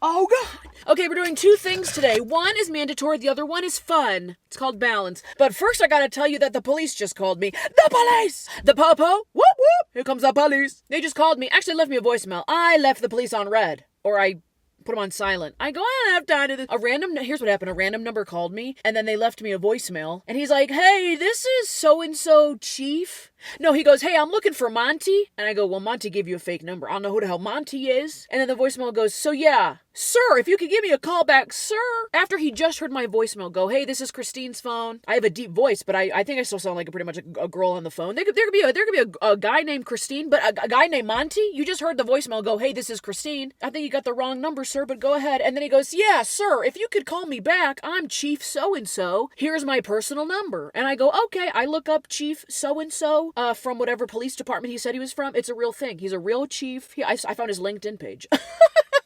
Oh, God. Okay, we're doing two things today. One is mandatory, the other one is fun. It's called balance. But first, I gotta tell you that the police just called me. The police! The po-po! Whoop, whoop! Here comes the police. They just called me. Actually, left me a voicemail. I left the police on red. Or I put them on silent. I go, I don't have time to this. Here's what happened. A random number called me, and then they left me a voicemail. And he's like, hey, this is so-and-so chief. No, he goes, hey, I'm looking for Monty. And I go, well, Monty gave you a fake number. I don't know who the hell Monty is. And then the voicemail goes, so yeah, sir, if you could give me a call back, sir. After he just heard my voicemail go, hey, this is Christine's phone. I have a deep voice, but I think I still sound like pretty much a girl on the phone. There could be a guy named Christine, but a guy named Monty? You just heard the voicemail go, hey, this is Christine. I think you got the wrong number, sir, but go ahead. And then he goes, yeah, sir, if you could call me back, I'm Chief so-and-so. Here's my personal number. And I go, okay. I look up Chief so-and-so from whatever police department he said he was from. It's a real thing. He's a real chief. I found his LinkedIn page.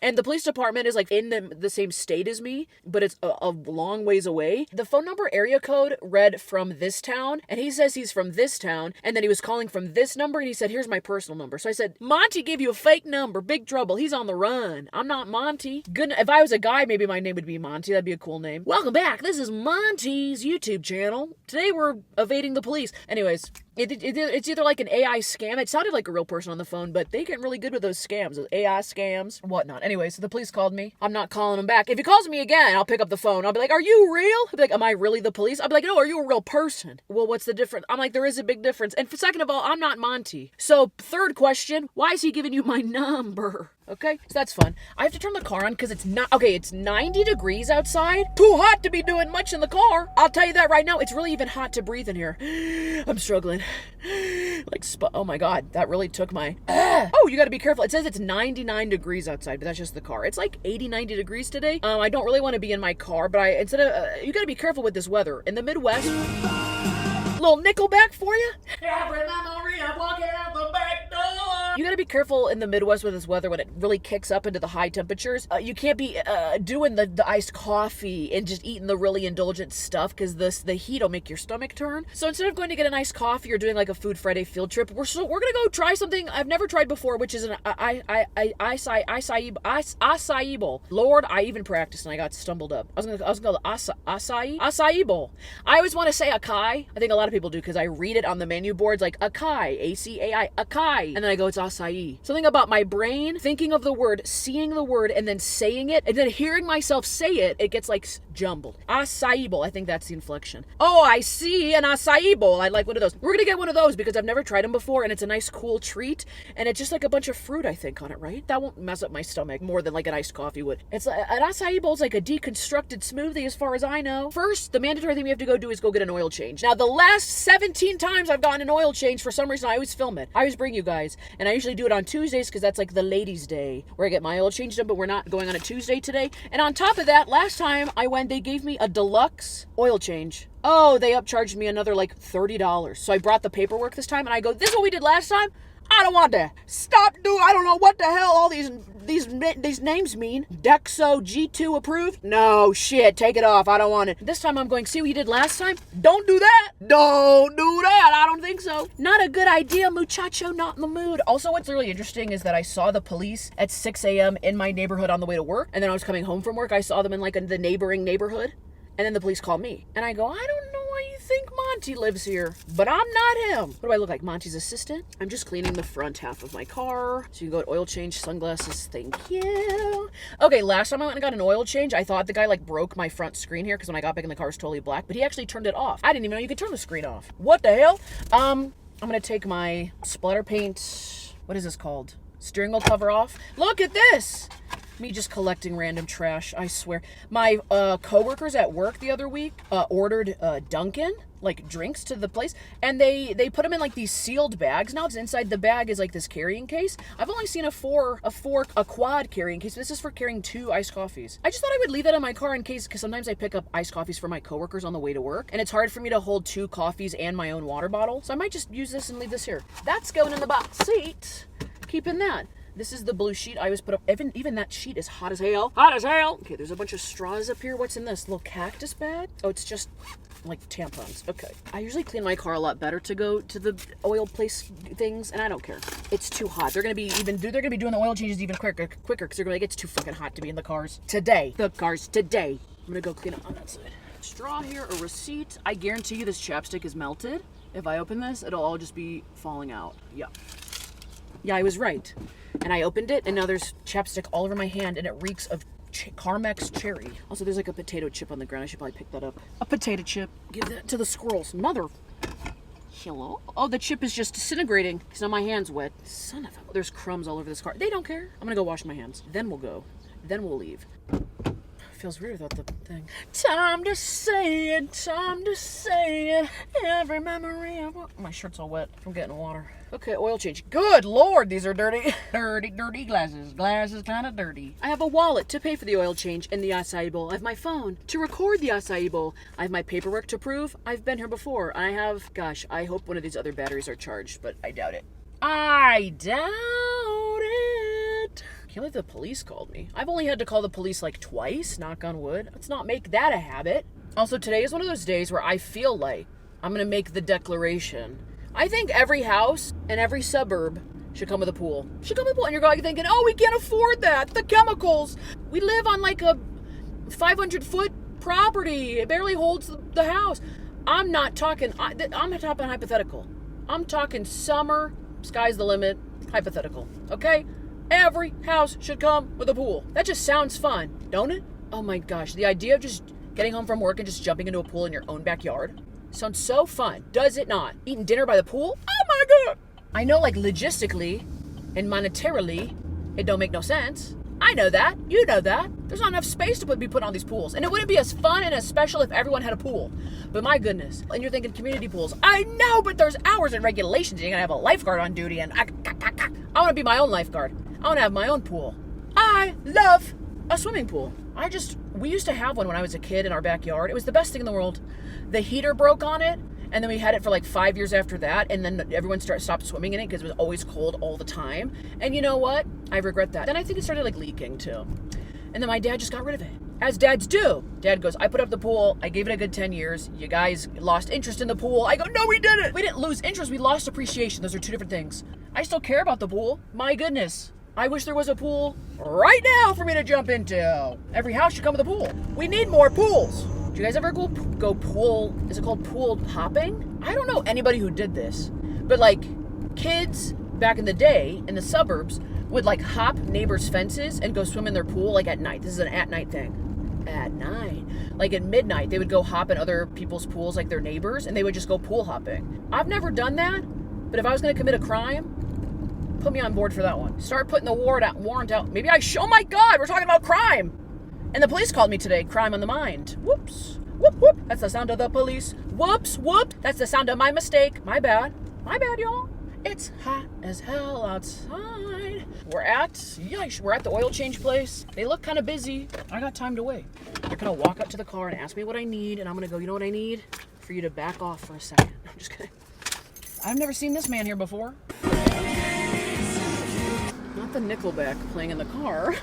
And the police department is like in the same state as me, but it's a long ways away. The phone number area code read from this town, and he says he's from this town, and then he was calling from this number, and he said, here's my personal number. So I said, Monty gave you a fake number. Big trouble. He's on the run. I'm not Monty. Good. If I was a guy, maybe my name would be Monty. That'd be a cool name. Welcome back. This is Monty's YouTube channel. Today we're evading the police. Anyways, it's either like an AI scam. It sounded like a real person on the phone, but they get really good with those scams, those AI scams, whatnot. Anyway, so the police called me. I'm not calling him back. If he calls me again, I'll pick up the phone. I'll be like, are you real? He'll be like, am I really the police? I'll be like, no, are you a real person? Well, what's the difference? I'm like, there is a big difference. And second of all, I'm not Monty. So third question, why is he giving you my number? Okay, so that's fun. I have to turn the car on because it's 90 degrees outside. Too hot to be doing much in the car. I'll tell you that right now. It's really even hot to breathe in here. I'm struggling. Oh my God, that really took my, Oh, you gotta be careful. It says it's 99 degrees outside, but that's just the car. It's like 80, 90 degrees today. I don't really want to be in my car, but you gotta be careful with this weather. In the Midwest, little Nickelback for you. Every memory I'm walking out the back door. You gotta be careful in the Midwest with this weather when it really kicks up into the high temperatures. You can't be doing the iced coffee and just eating the really indulgent stuff because the heat will make your stomach turn. So instead of going to get an iced coffee or doing like a Food Friday field trip, we're gonna go try something I've never tried before, which is an acai bowl. Lord, I even practiced and I got stumbled up. I was gonna go acai bowl. I always want to say acai. I think a lot of people do because I read it on the menu boards like acai, acai, acai, and then I go, it's acai. Something about my brain thinking of the word, seeing the word, and then saying it, and then hearing myself say it, it gets like jumbled. Acai bowl. I think that's the inflection. Oh, I see an acai bowl. I like one of those. We're gonna get one of those because I've never tried them before, and it's a nice cool treat, and it's just like a bunch of fruit, I think, on it, right? That won't mess up my stomach more than like an iced coffee would. It's an acai bowl is like a deconstructed smoothie as far as I know. First, the mandatory thing we have to go do is go get an oil change. Now, the last 17 times I've gotten an oil change, for some reason, I always film it. I always bring you guys, and I usually do it on Tuesdays because that's like the ladies' day where I get my oil change done, but we're not going on a Tuesday today. And on top of that, last time I went, they gave me a deluxe oil change. Oh, they upcharged me another like $30. So I brought the paperwork this time, and I go, this is what we did last time? I don't want that. Stop doing, I don't know what the hell all these names mean. Dexo G2 approved? No, shit, take it off. I don't want it. This time I'm going, see what you did last time? Don't do that. Don't do that. I don't think so. Not a good idea, muchacho, not in the mood. Also, what's really interesting is that I saw the police at 6 a.m. in my neighborhood on the way to work. And then I was coming home from work. I saw them in like the neighboring neighborhood. And then the police called me. And I go, I don't know why you think Monty lives here, but I'm not him. What do I look like, Monty's assistant? I'm just cleaning the front half of my car. So you can go oil change, sunglasses, thank you. Okay, last time I went and got an oil change, I thought the guy like broke my front screen here because when I got back in the car it was totally black, but he actually turned it off. I didn't even know you could turn the screen off. What the hell? I'm gonna take my splatter paint, what is this called? Steering wheel cover off. Look at this! Me just collecting random trash, I swear. My coworkers at work the other week ordered Dunkin', like drinks to the place, and they put them in like these sealed bags. Now it's inside the bag is like this carrying case. I've only seen a quad carrying case. This is for carrying 2 iced coffees. I just thought I would leave that in my car in case, because sometimes I pick up iced coffees for my coworkers on the way to work, and it's hard for me to hold 2 coffees and my own water bottle. So I might just use this and leave this here. That's going in the back seat. Keeping that. This is the blue sheet I always put up. Even that sheet is hot as hell. Hot as hell. Okay, there's a bunch of straws up here. What's in this little cactus bag? Oh, it's just like tampons. Okay. I usually clean my car a lot better to go to the oil place things, and I don't care. It's too hot. They're gonna be doing the oil changes even quicker because they're gonna it's too fucking hot to be in the cars today. I'm gonna go clean up on that side. Straw here, a receipt. I guarantee you this chapstick is melted. If I open this, it'll all just be falling out. Yeah. Yeah, I was right. And I opened it, and now there's chapstick all over my hand, and it reeks of Carmex cherry. Also, there's like a potato chip on the ground. I should probably pick that up. A potato chip. Give that to the squirrels. Mother. Hello? Oh, the chip is just disintegrating because now my hand's wet. Son of a... There's crumbs all over this car. They don't care. I'm gonna go wash my hands. Then we'll go. Then we'll leave. Feels weird without the thing. Time to say it. Time to say it. Every memory of... My shirt's all wet from getting water. Okay, oil change. Good Lord, these are dirty. Dirty glasses. Glasses kind of dirty. I have a wallet to pay for the oil change and the acai bowl. I have my phone to record the acai bowl. I have my paperwork to prove I've been here before. I have, gosh, I hope one of these other batteries are charged, but I doubt it. I doubt it. Can't believe the police called me. I've only had to call the police like twice, knock on wood. Let's not make that a habit. Also, today is one of those days where I feel like I'm gonna make the declaration. I think every house and every suburb should come with a pool. Should come with a pool. And you're going thinking, oh, we can't afford that. The chemicals. We live on like a 500-foot property. It barely holds the house. I'm not talking hypothetical. I'm talking summer, sky's the limit, hypothetical. Okay? Every house should come with a pool. That just sounds fun, don't it? Oh my gosh. The idea of just getting home from work and just jumping into a pool in your own backyard. Sounds so fun, does it not? Eating dinner by the pool? Oh my God! I know like logistically and monetarily, it don't make no sense. I know that, you know that. There's not enough space to be put on these pools. And it wouldn't be as fun and as special if everyone had a pool. But my goodness, and you're thinking community pools. I know, but there's hours and regulations. You're gonna have a lifeguard on duty and I wanna be my own lifeguard. I wanna have my own pool. I love a swimming pool. We used to have one when I was a kid in our backyard. It was the best thing in the world. The heater broke on it, and then we had it for like 5 years after that, and then everyone stopped swimming in it because it was always cold all the time. And you know what? I regret that. Then I think it started like leaking too. And then my dad just got rid of it. As dads do. Dad goes, I put up the pool, I gave it a good 10 years. You guys lost interest in the pool. I go, no, we didn't. We didn't lose interest, we lost appreciation. Those are two different things. I still care about the pool. My goodness. I wish there was a pool right now for me to jump into. Every house should come with a pool. We need more pools. Do you guys ever go pool, is it called pool hopping? I don't know anybody who did this, but like kids back in the day in the suburbs would like hop neighbors' fences and go swim in their pool like at night. This is an at-night thing. At night. Like at midnight, they would go hop in other people's pools like their neighbors, and they would just go pool hopping. I've never done that, but if I was gonna commit a crime, put me on board for that one. Start putting the warrant out. Maybe oh my God, we're talking about crime. And the police called me today, crime on the mind. Whoops, whoop, whoop. That's the sound of the police. Whoops, whoop. That's the sound of my mistake. My bad, y'all. It's hot as hell outside. We're at the oil change place. They look kind of busy. I got time to wait. They're gonna walk up to the car and ask me what I need, and I'm gonna go, you know what I need? For you to back off for a second. I'm just kidding. I've never seen this man here before. Not the Nickelback playing in the car.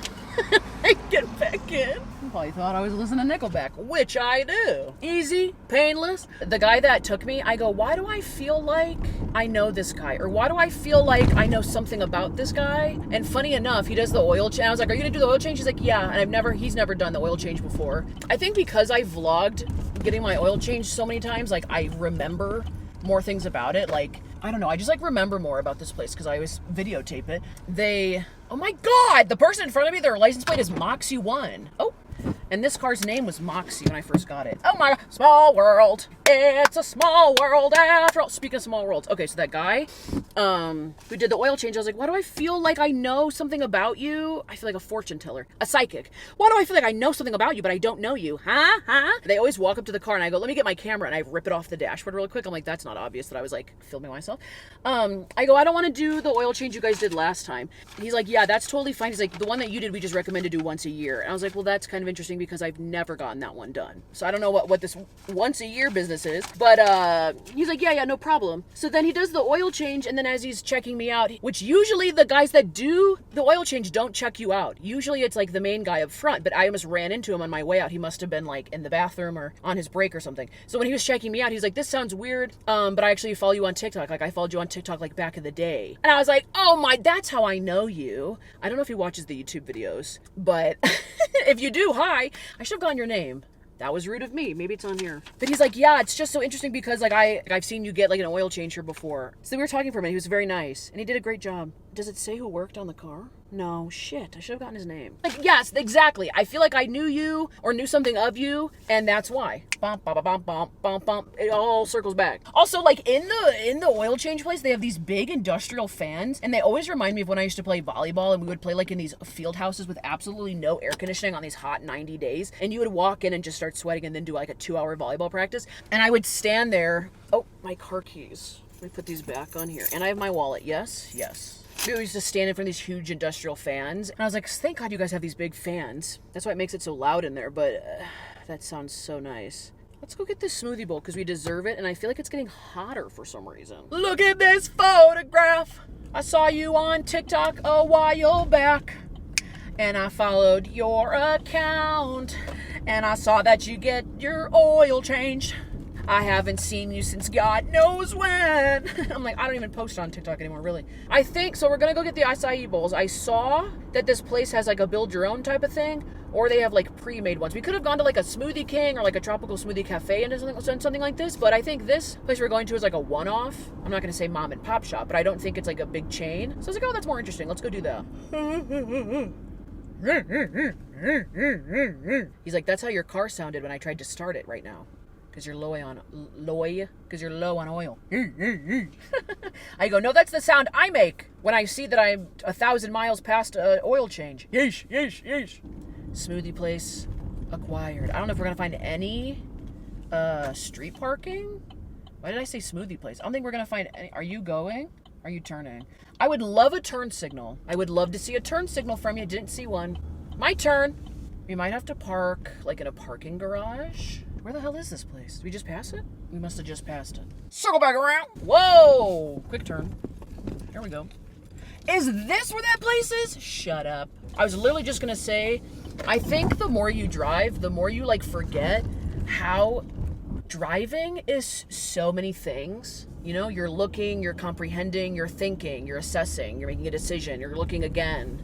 I get back in. You probably thought I was listening to Nickelback, which I do. Easy, painless. The guy that took me, I go, why do I feel like I know this guy? Or why do I feel like I know something about this guy? And funny enough, he does the oil change. I was like, are you gonna do the oil change? He's like, yeah. And he's never done the oil change before. I think because I vlogged getting my oil changed so many times, like I remember more things about it. Like, I don't know, I just like remember more about this place because I always videotape it. Oh my God, the person in front of me, their license plate is Moxie 1. Oh, and this car's name was Moxie when I first got it. Oh my God, small world. It's a small world after all. Speaking of small worlds. Okay, so that guy who did the oil change, I was like, why do I feel like I know something about you? I feel like a fortune teller, a psychic. Why do I feel like I know something about you, but I don't know you? Huh? They always walk up to the car and I go, let me get my camera, and I rip it off the dashboard really quick. I'm like, that's not obvious that I was like filming myself. I go, I don't want to do the oil change you guys did last time. And he's like, yeah, that's totally fine. He's like, the one that you did, we just recommend to do once a year. And I was like, well, that's kind of interesting because I've never gotten that one done. So I don't know what this once a year business this is. But he's like, yeah, no problem. So then he does the oil change, and then as he's checking me out, which usually the guys that do the oil change don't check you out. Usually it's like the main guy up front, but I almost ran into him on my way out. He must have been like in the bathroom or on his break or something. So when he was checking me out, he's like, this sounds weird, but I actually follow you on TikTok. Like, I followed you on TikTok like back in the day. And I was like, oh my, that's how I know you. I don't know if he watches the YouTube videos, but if you do, hi. I should have gotten your name. That was rude of me. Maybe it's on here. But he's like, yeah, it's just so interesting because like I've seen you get like an oil change here before. So we were talking for a minute. He was very nice and he did a great job. Does it say who worked on the car? No, shit. I should have gotten his name. Like, yes, exactly. I feel like I knew you or knew something of you, and that's why. Bump, bump, bump, bump, bump, bump. It all circles back. Also, like in the oil change place, they have these big industrial fans, and they always remind me of when I used to play volleyball, and we would play like in these field houses with absolutely no air conditioning on these hot 90 days, and you would walk in and just start sweating, and then do like a 2-hour volleyball practice, and I would stand there. Oh, my car keys. Let me put these back on here, and I have my wallet. Yes. We used to stand in front of these huge industrial fans. And I was like, thank God you guys have these big fans. That's why it makes it so loud in there. But that sounds so nice. Let's go get this smoothie bowl because we deserve it. And I feel like it's getting hotter for some reason. Look at this photograph. I saw you on TikTok a while back. And I followed your account. And I saw that you get your oil changed. I haven't seen you since God knows when. I'm like, I don't even post on TikTok anymore, really. I think, so we're going to go get the acai bowls. I saw that this place has like a build your own type of thing, or they have like pre-made ones. We could have gone to like a Smoothie King or like a tropical smoothie cafe and something like this, but I think this place we're going to is like a one-off. I'm not going to say mom and pop shop, but I don't think it's like a big chain. So I was like, oh, that's more interesting. Let's go do that. He's like, that's how your car sounded when I tried to start it right now. Because you're low on oil. I go, no, that's the sound I make when I see that I'm 1,000 miles past oil change. Yeesh. Smoothie place acquired. I don't know if we're going to find any street parking. Why did I say smoothie place? I don't think we're going to find any. Are you going? Are you turning? I would love a turn signal. I would love to see a turn signal from you. Didn't see one. My turn. We might have to park like in a parking garage. Where the hell is this place? Did we just pass it? We must have just passed it. Circle back around. Whoa! Quick turn. Here we go. Is this where that place is? Shut up. I was literally just gonna say, I think the more you drive, the more you like forget how driving is so many things. You know, you're looking, you're comprehending, you're thinking, you're assessing, you're making a decision, you're looking again.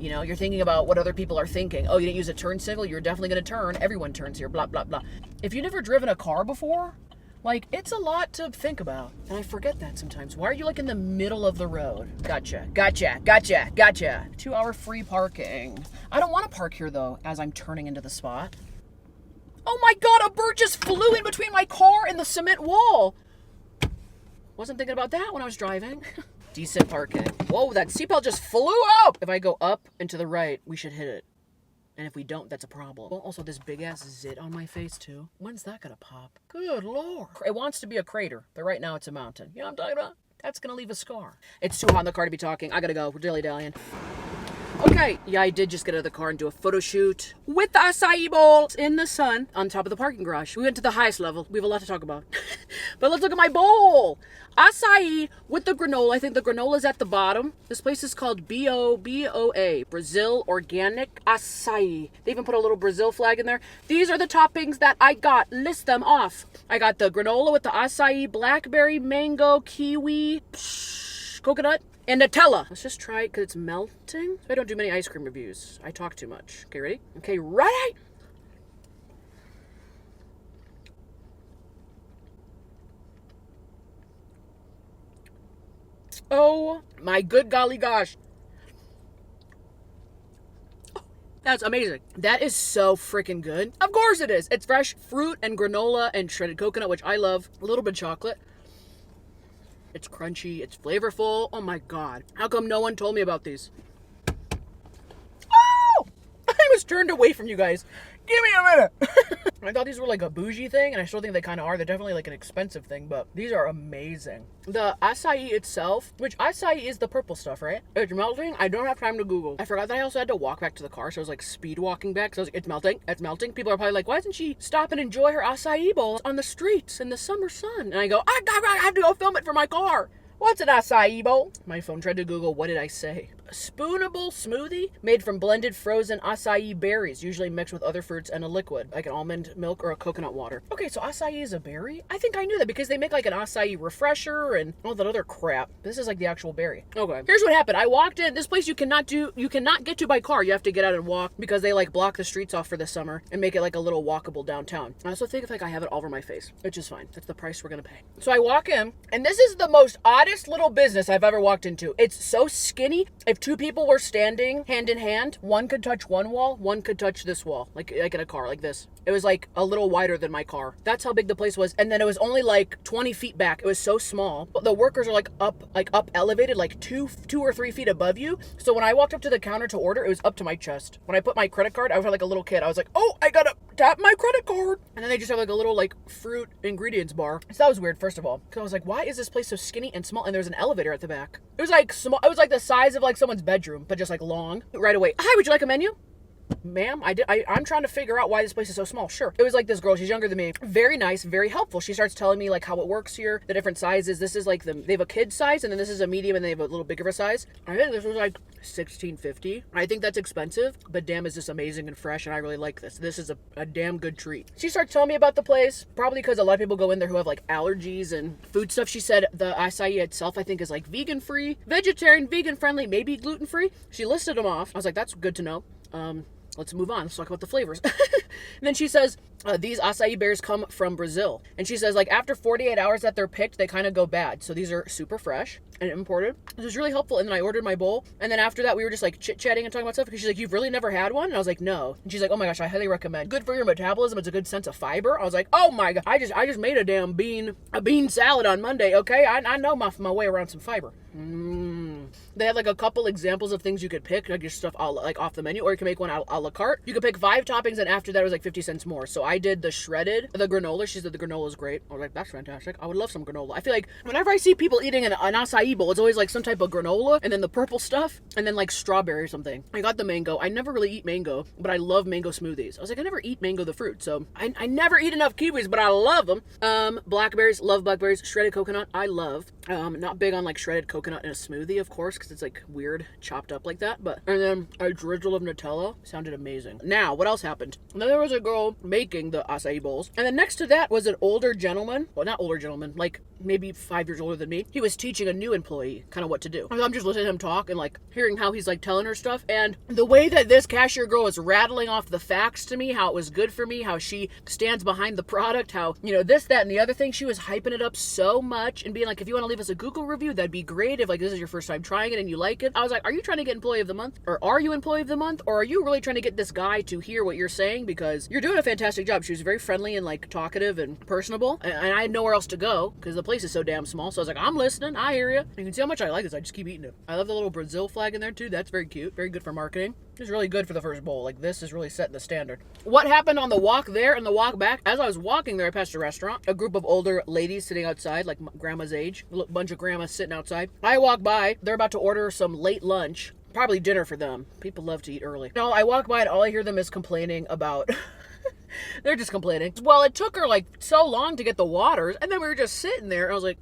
You know, you're thinking about what other people are thinking. Oh, you didn't use a turn signal? You're definitely going to turn. Everyone turns here, blah, blah, blah. If you've never driven a car before, like, it's a lot to think about. And I forget that sometimes. Why are you, like, in the middle of the road? Gotcha. 2-hour free parking. I don't want to park here, though, as I'm turning into the spot. Oh, my God, a bird just flew in between my car and the cement wall. Wasn't thinking about that when I was driving. Decent parking. Whoa, that seatbelt just flew out! If I go up and to the right, we should hit it. And if we don't, that's a problem. Well, also this big ass zit on my face too. When's that gonna pop? Good Lord. It wants to be a crater, but right now it's a mountain. You know what I'm talking about? That's gonna leave a scar. It's too hot in the car to be talking. I gotta go. We're dilly-dallying. Okay, yeah, I did just get out of the car and do a photo shoot with the acai bowl in the sun on top of the parking garage. We went to the highest level. We have a lot to talk about. But let's look at my bowl. Acai with the granola. I think the granola is at the bottom. This place is called BOA, Brazil Organic Acai. They even put a little Brazil flag in there. These are the toppings that I got. List them off. I got the granola with the acai, blackberry, mango, kiwi, coconut, and Nutella. Let's just try it because it's melting. I don't do many ice cream reviews. I talk too much. Okay, ready? Okay, ready? Oh my good golly gosh. That's amazing. That is so freaking good. Of course it is. It's fresh fruit and granola and shredded coconut, which I love. A little bit of chocolate. It's crunchy. It's flavorful. Oh my God. How come no one told me about these? Oh! I was turned away from you guys. Give me a minute. I thought these were like a bougie thing, and I still think they kind of are. They're definitely like an expensive thing, but these are amazing. The açaí itself, which açaí is the purple stuff, right? It's melting. I don't have time to Google. I forgot that I also had to walk back to the car, so I was like speed walking back. So I was like, it's melting. It's melting. People are probably like, why doesn't she stop and enjoy her açaí bowl on the streets in the summer sun? And I go, I have to go film it for my car. What's an açaí bowl? My phone tried to Google, what did I say? A spoonable smoothie made from blended frozen açaí berries, usually mixed with other fruits and a liquid, like an almond milk or a coconut water. Okay, so açaí is a berry? I think I knew that because they make like an açaí refresher and all that other crap. This is like the actual berry. Okay, here's what happened. I walked in. This place you cannot get to by car. You have to get out and walk because they like block the streets off for the summer and make it like a little walkable downtown. I also think like I have it all over my face, which is fine. That's the price we're gonna pay. So I walk in, and this is the most oddest little business I've ever walked into. It's so skinny. If two people were standing hand in hand, one could touch one wall, one could touch this wall, like in a car, like this. It was like a little wider than my car. That's how big the place was. And then it was only like 20 feet back. It was so small. But the workers are like up elevated, like two or 3 feet above you. So when I walked up to the counter to order, it was up to my chest. When I put my credit card, I was like a little kid. I was like, oh, I gotta tap my credit card. And then they just have like a little like fruit ingredients bar. So that was weird, first of all. Because I was like, why is this place so skinny and small? And there's an elevator at the back. It was like small. It was like the size of like someone's bedroom, but just like long. Right away. Hi, would you like a menu? Ma'am, I'm trying to figure out why this place is so small. Sure. It was like this girl, she's younger than me. Very nice, very helpful. She starts telling me like how it works here, the different sizes. This is like they have a kid size, and then this is a medium, and they have a little bigger of a size. I think this was like $16.50. I think that's expensive, but damn, is this amazing and fresh, and I really like this. This is a damn good treat. She starts telling me about the place, probably because a lot of people go in there who have like allergies and food stuff. She said the açaí itself, I think, is like vegan-free, vegetarian, vegan-friendly, maybe gluten-free. She listed them off. I was like, that's good to know. Let's move on. Let's talk about the flavors. And then she says, these açaí berries come from Brazil. And she says, like, after 48 hours that they're picked, they kind of go bad. So these are super fresh and imported. This was really helpful. And then I ordered my bowl. And then after that, we were just, like, chit-chatting and talking about stuff. Because she's like, you've really never had one? And I was like, no. And she's like, oh, my gosh, I highly recommend. Good for your metabolism. It's a good sense of fiber. I was like, oh, my God. I just made a damn bean salad on Monday, okay? I know my way around some fiber. They had like a couple examples of things you could pick, like your stuff like off the menu, or you can make one a la carte. You could pick 5 toppings, and after that it was like 50 cents more. So I did the granola. She said the granola is great. I was like, that's fantastic. I would love some granola. I feel like whenever I see people eating an açaí bowl, it's always like some type of granola, and then the purple stuff, and then like strawberry or something. I got the mango. I never really eat mango, but I love mango smoothies. I was like, I never eat mango the fruit, so I never eat enough kiwis, but I love them. Blackberries, love blackberries. Shredded coconut, I love. Not big on like shredded coconut in a smoothie, of course, because it's like weird chopped up like that, but and then a drizzle of Nutella. Sounded amazing. Now, what else happened? And then there was a girl making the açaí bowls, and then next to that was an older gentleman. Well, not older gentleman, like maybe 5 years older than me. He was teaching a new employee kind of what to do. I'm just listening to him talk and like hearing how he's like telling her stuff, and the way that this cashier girl was rattling off the facts to me, how it was good for me, how she stands behind the product, how, you know, this, that, and the other thing. She was hyping it up so much and being like, if you want to leave us a Google review, that'd be great. If like this is your first time trying it and you like it. I was like, are you trying to get employee of the month? Or are you employee of the month? Or are you really trying to get this guy to hear what you're saying? Because you're doing a fantastic job. She was very friendly and like talkative and personable. And I had nowhere else to go because the place is so damn small. So I was like, I'm listening. I hear you. You can see how much I like this. I just keep eating it. I love the little Brazil flag in there too. That's very cute. Very good for marketing. It's really good for the first bowl. Like, this is really setting the standard. What happened on the walk there and the walk back? As I was walking there, I passed a restaurant. A group of older ladies sitting outside, like grandma's age. A bunch of grandmas sitting outside. I walk by. They're about to order some late lunch. Probably dinner for them. People love to eat early. No, I walk by and all I hear them is complaining about... They're just complaining. Well, it took her like so long to get the waters. And then we were just sitting there. And I was like...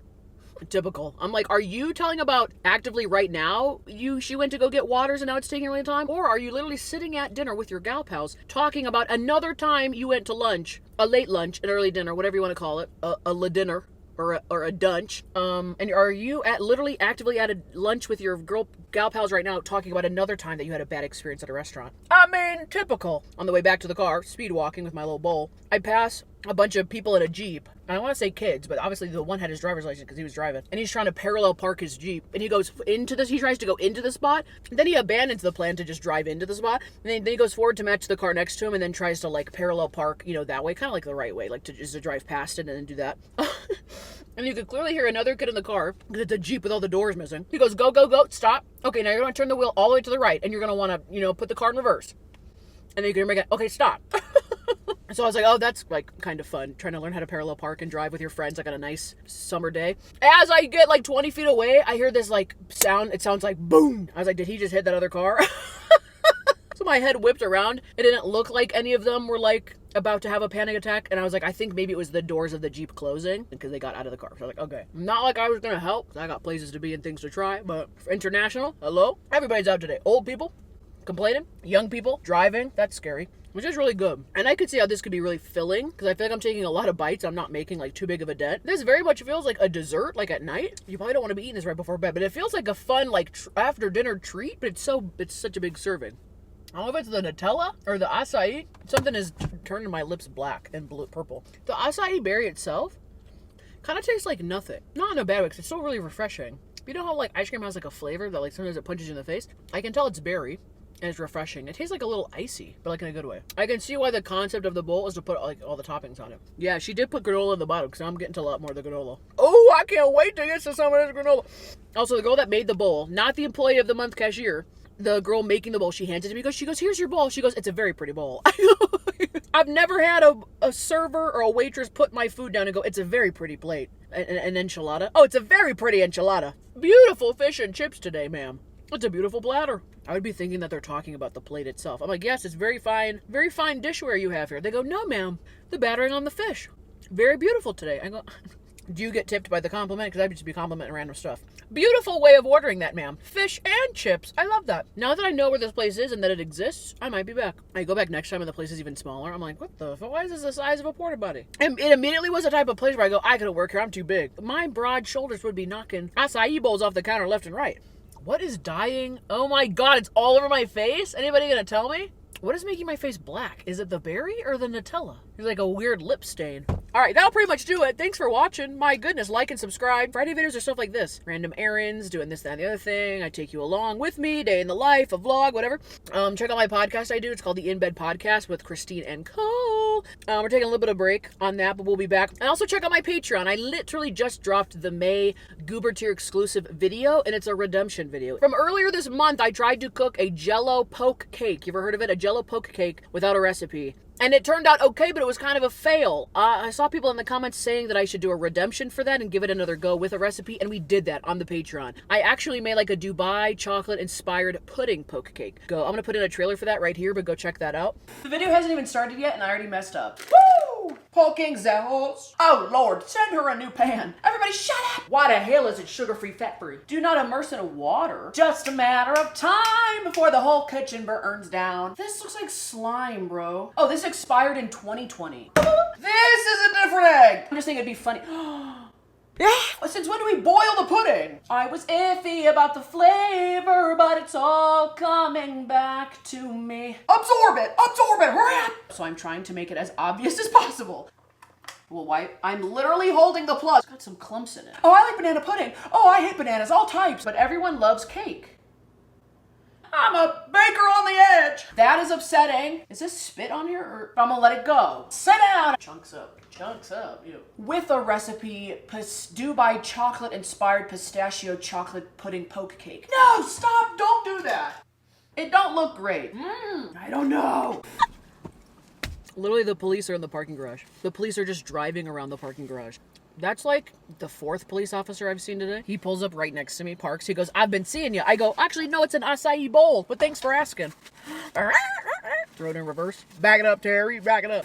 Typical. I'm like, are you telling about actively right now she went to go get waters and now it's taking a really time? Or are you literally sitting at dinner with your gal pals talking about another time you went to lunch, a late lunch, an early dinner, whatever you want to call it, a la dinner or a dunch, and are you literally actively at a lunch with your gal pals right now talking about another time that you had a bad experience at a restaurant? I mean, typical. On the way back to the car, speed walking with my little bowl, I pass a bunch of people in a Jeep. I want to say kids, but obviously the one had his driver's license because he was driving. And he's trying to parallel park his Jeep. And he goes into this, he tries to go into the spot. Then he abandons the plan to just drive into the spot. And then he goes forward to match the car next to him and then tries to like parallel park, you know, that way. Kind of like the right way, like to drive past it and then do that. And you could clearly hear another kid in the car because it's a Jeep with all the doors missing. He goes, go, go, go, stop. Okay, now you're going to turn the wheel all the way to the right and you're going to want to, you know, put the car in reverse. And then you can hear me go, okay, stop. So I was like, oh, that's like kind of fun. Trying to learn how to parallel park and drive with your friends like on a nice summer day. As I get like 20 feet away, I hear this like sound. It sounds like boom. I was like, did he just hit that other car? So my head whipped around. It didn't look like any of them were like about to have a panic attack. And I was like, I think maybe it was the doors of the Jeep closing because they got out of the car. So I was like, okay. Not like I was going to help. I got places to be and things to try. But for international, hello? Everybody's out today. Old people complaining. Young people driving. That's scary. Which is really good. And I could see how this could be really filling because I feel like I'm taking a lot of bites. I'm not making like too big of a dent. This very much feels like a dessert, like at night. You probably don't want to be eating this right before bed, but it feels like a fun like after dinner treat, but it's such a big serving. I don't know if it's the Nutella or the AÇAÍ. Something is turning my lips black and blue, purple. The AÇAÍ berry itself kind of tastes like nothing. Not in a bad way because it's still really refreshing. You know how like ice cream has like a flavor that like sometimes it punches you in the face? I can tell it's berry. And it's refreshing. It tastes like a little icy, but like in a good way. I can see why the concept of the bowl is to put like all the toppings on it. Yeah, she did put granola in the bottom because I'm getting to a lot more of the granola. Oh, I can't wait to get to some of this granola. Also, the girl that made the bowl, not the employee of the month cashier, the girl making the bowl, she hands it to me. She goes, here's your bowl. She goes, it's a very pretty bowl. I've never had a server or a waitress put my food down and go, it's a very pretty plate. An enchilada. Oh, it's a very pretty enchilada. Beautiful fish and chips today, ma'am. It's a beautiful platter. I would be thinking that they're talking about the plate itself. I'm like, yes, it's very fine dishware you have here. They go, no, ma'am, the battering on the fish. Very beautiful today. I go, do you get tipped by the compliment? Because I'd just be complimenting random stuff. Beautiful way of ordering that, ma'am. Fish and chips. I love that. Now that I know where this place is and that it exists, I might be back. I go back next time and the place is even smaller. I'm like, what the fuck? Why is this the size of a porta potty? And it immediately was the type of place where I go, I couldn't work here. I'm too big. My broad shoulders would be knocking acai bowls off the counter left and right. What is dyeing? Oh my god, it's all over my face? Anybody gonna tell me? What is making my face black? Is it the berry or the Nutella? There's like a weird lip stain. Alright, that'll pretty much do it. Thanks for watching. My goodness, like and subscribe. Friday videos are stuff like this. Random errands, doing this, that, and the other thing. I take you along with me, day in the life, a vlog, whatever. Check out my podcast I do. It's called the In Bed Podcast with Christine and Cole. We're taking a little bit of break on that, but we'll be back. And also check out my Patreon. I literally just dropped the May Goober Tier exclusive video, and it's a redemption video. From earlier this month, I tried to cook a Jell-O poke cake. You ever heard of it? A Jell-O poke cake without a recipe. And it turned out okay, but it was kind of a fail. I saw people in the comments saying that I should do a redemption for that and give it another go with a recipe, and we did that on the Patreon. I actually made like a Dubai chocolate-inspired pudding poke cake. I'm gonna put in a trailer for that right here, but go check that out. The video hasn't even started yet, and I already messed up. Woo! Poking Zels. Oh, Lord, send her a new pan. Everybody shut up! Why the hell is it sugar-free, fat-free? Do not immerse in water. Just a matter of time before the whole kitchen burns down. This looks like slime, bro. Oh, this expired in 2020. This is a different egg. I'm just thinking it'd be funny. Yeah, since when do we boil the pudding? I was iffy about the flavor, but it's all coming back to me. Absorb it, hurry up. So I'm trying to make it as obvious as possible. Well, why? I'm literally holding the plug. It's got some clumps in it. Oh, I like banana pudding. Oh, I hate bananas, all types. But everyone loves cake. I'm a baker on the edge. That is upsetting. Is this spit on here or I'm gonna let it go? Sit down. Chunks up, ew. With a recipe, Dubai chocolate-inspired pistachio chocolate pudding poke cake. No, stop, don't do that. It don't look great. I don't know. Literally, the police are in the parking garage. The police are just driving around the parking garage. That's like the 4th police officer I've seen today. He pulls up right next to me, parks. He goes, I've been seeing you. I go, actually, no, it's an acai bowl, but thanks for asking. Throw it in reverse. Back it up, Terry. Back it up.